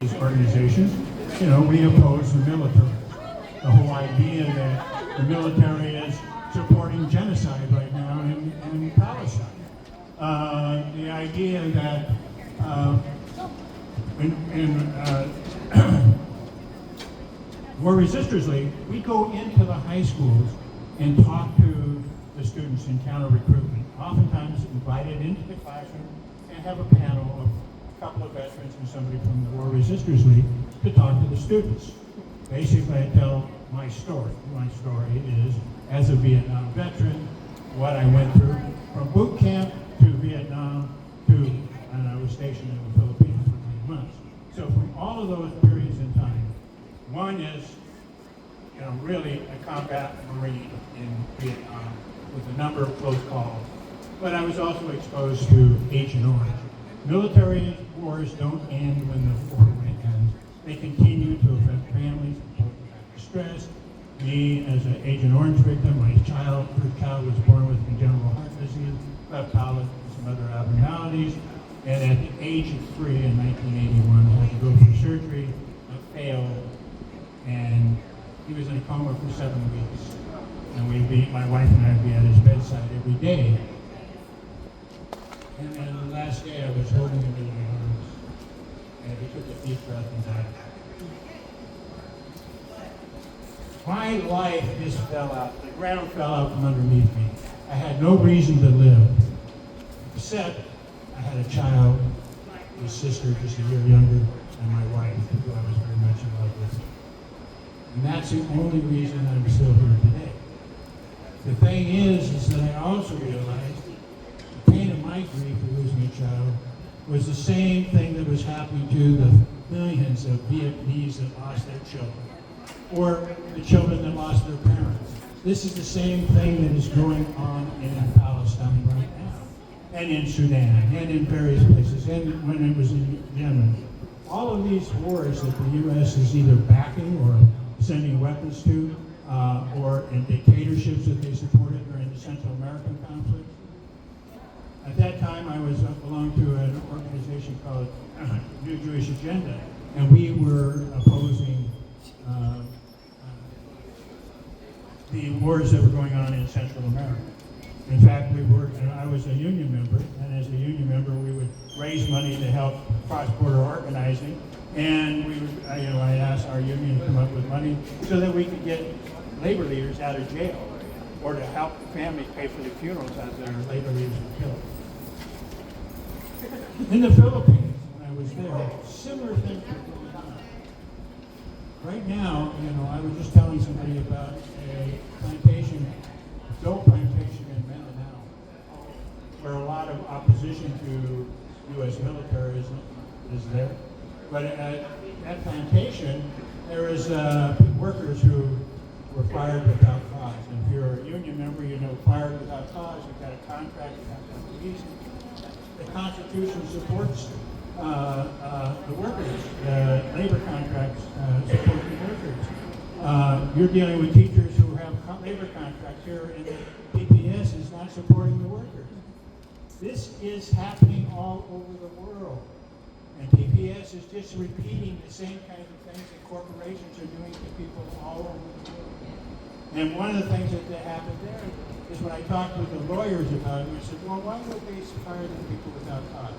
these organizations, you know, we oppose the military. The whole idea that the military is supporting genocide right now in Palestine. The idea that War Resisters League, we go into the high schools and talk to the students in counter recruitment, oftentimes invited into the classroom and have a panel of a couple of veterans and somebody from the War Resisters League to talk to the students. Basically, I tell my story. My story is, as a Vietnam veteran, what I went through from boot camp to Vietnam to, and I was stationed in the Philippines for 9 months. So from all of those periods in time, one is, you know, really a combat Marine in Vietnam with a number of close calls. But I was also exposed to Agent Orange. Military wars don't end when the war ends. They continue to affect families, stress. Me, as an Agent Orange victim, my first child was born with congenital heart disease, left palate, some other abnormalities. And at the age of 3 in 1981, I had to go for surgery. I failed, and he was in a coma for 7 weeks. And my wife and I would be at his bedside every day. And then the last day, I was holding him in my arms, and he took a deep breath and died. My life just fell out. The ground fell out from underneath me. I had no reason to live, except I had a child, his sister just a year younger, and my wife, who I was very much in love with. And that's the only reason I'm still here today. The thing is that I also realized the pain of my grief for losing a child was the same thing that was happening to the millions of Vietnamese that lost their children, or the children that lost their parents. This is the same thing that is going on in Palestine right now, and in Sudan, and in various places, and when it was in Yemen. All of these wars that the U.S. is either backing or sending weapons to, or in dictatorships that they supported during the Central American conflict. At that time, I belonged to an organization called New Jewish Agenda, and we were opposing the wars that were going on in Central America. In fact, I was a union member, and as a union member, we would raise money to help cross-border organizing, and I asked our union to come up with money so that we could get labor leaders out of jail, or to help families pay for the funerals as their labor leaders were killed. In the Philippines, when I was there, similar things were going on. Right now, I was just telling somebody about a dope plantation in Mindanao, where a lot of opposition to U.S. military is there. But at that plantation, there is workers who were fired without cause. And if you're a union member, you know fired without cause, you've got a contract, you have to have a reason. The Constitution supports the workers. Labor contracts support the workers. You're dealing with teachers who have labor contracts here, and the PPS is not supporting the workers. This is happening all over the world. And PPS is just repeating the same kinds of things that corporations are doing to people all over the world. And one of the things that happened there is when I talked with the lawyers about it, I said, well, why would they fire the people without cause?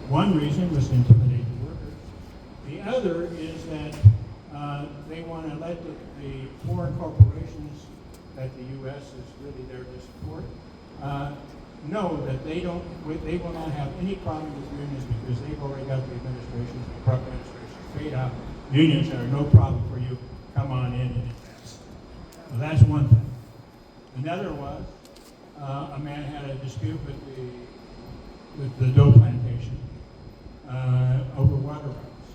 One reason was to intimidate the workers. The other is that they want to let the foreign corporations that the U.S. is really there to support know that they will not have any problem with unions because they've already got the Trump administration paid out. Unions are no problem for you. Come on in and invest. Well, that's one thing. Another was a man had a dispute with the dough plantation over water rights.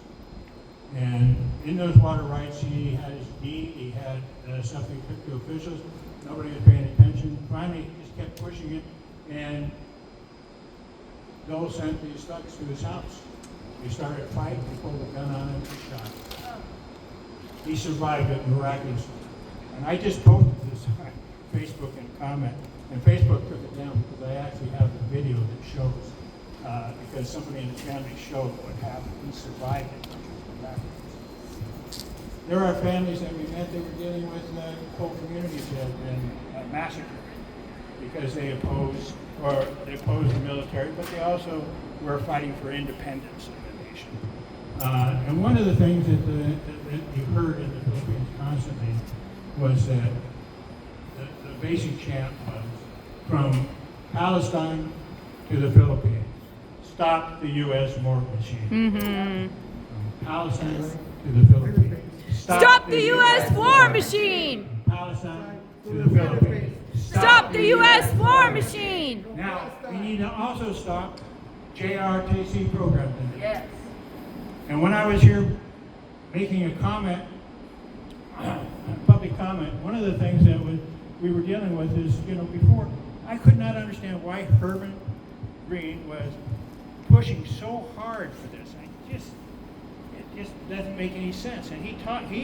And in those water rights, he had his deed, he had stuff he took to officials. Nobody was paying attention. Finally, he just kept pushing it, and Dole sent these thugs to his house. They started a fight, they pulled a gun on him, and shot him. He survived it miraculously. And I just posted this on Facebook in a comment, and Facebook took it down because I actually have the video that shows, because somebody in the family showed what happened. He survived it. There are families that we met that were dealing with whole communities that have been massacred because they opposed the military, but they also were fighting for independence of the nation. And one of the things that you heard in the Philippines constantly was that the basic chant was from Palestine to the Philippines, stop the U.S. war machine. Mm-hmm. From Palestine to the Philippines. Stop the U.S. war machine! Palestine to the Philippines. Stop the U.S. war machine! Now, we need to also stop JROTC programs. Yes. And when I was here making a comment, a public comment, one of the things that we were dealing with is, before, I could not understand why Herman Green was pushing so hard for this. It just doesn't make any sense. And he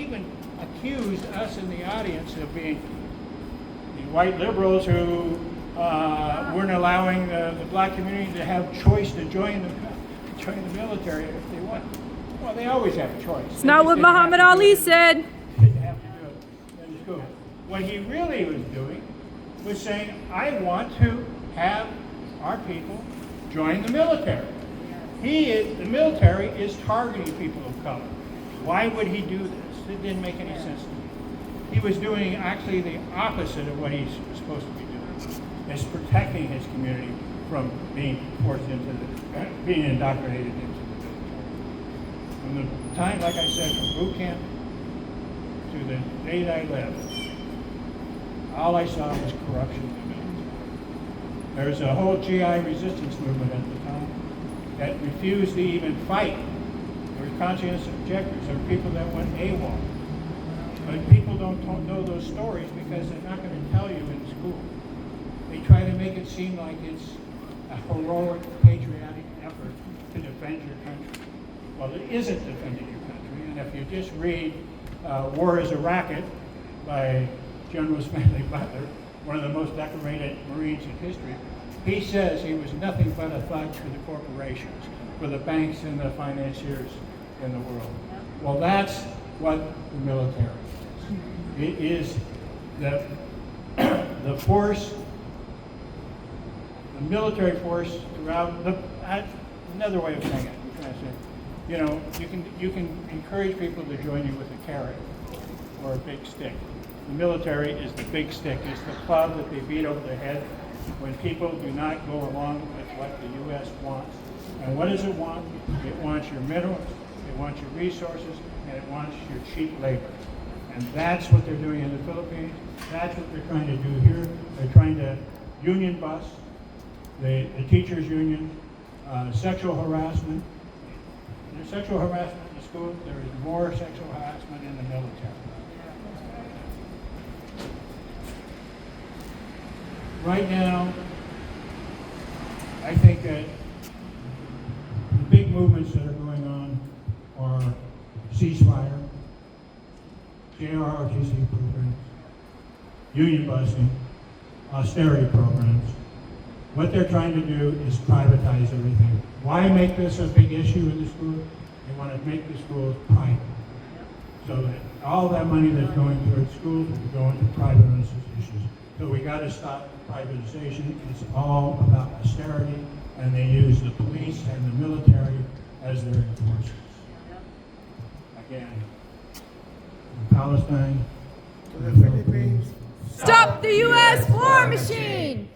even accused us in the audience of being the white liberals who weren't allowing the black community to have choice to join the military if they want. Well, they always have a choice. It's not what Muhammad Ali said. Didn't have to do it in school. What he really was doing was saying, I want to have our people join the military. The military is targeting people of color. Why would he do this? It didn't make any sense to me. He was doing actually the opposite of what he's supposed to be doing. It's protecting his community from being forced being indoctrinated into the military. From the time, like I said, from boot camp to the day that I left, all I saw was corruption in the military. There was a whole GI resistance movement at the time that refused to even fight. There were conscientious objectors. There were people that went AWOL. But people don't know those stories because they're not going to tell you in school. They try to make it seem like it's a heroic, patriotic effort to defend your country. Well, it isn't defending your country. And if you just read War is a Racket by General Smedley Butler, one of the most decorated Marines in history, he says he was nothing but a thug for the corporations, for the banks and the financiers in the world. Well, that's what the military is. It is the force, the military force throughout another way of saying it. I'm trying to say, you can encourage people to join you with a carrot or a big stick. The military is the big stick. It's the club that they beat over the head when people do not go along with what the U.S. wants. And what does it want? It wants your minerals, it wants your resources, and it wants your cheap labor. And that's what they're doing in the Philippines. That's what they're trying to do here. They're trying to union bust the teachers' union, sexual harassment. There's sexual harassment in the school. There is more sexual harassment in the military. Right now, I think that the big movements that are going on are ceasefire, JROTC programs, union busing, austerity programs. What they're trying to do is privatize everything. Why make this a big issue in the school? They want to make the schools private. So that all that money that's going towards schools will be going to private institutions. So we got to stop privatization. It's all about austerity, and they use the police and the military as their enforcers. Again, from Palestine to the Philippines. Stop the U.S. war machine!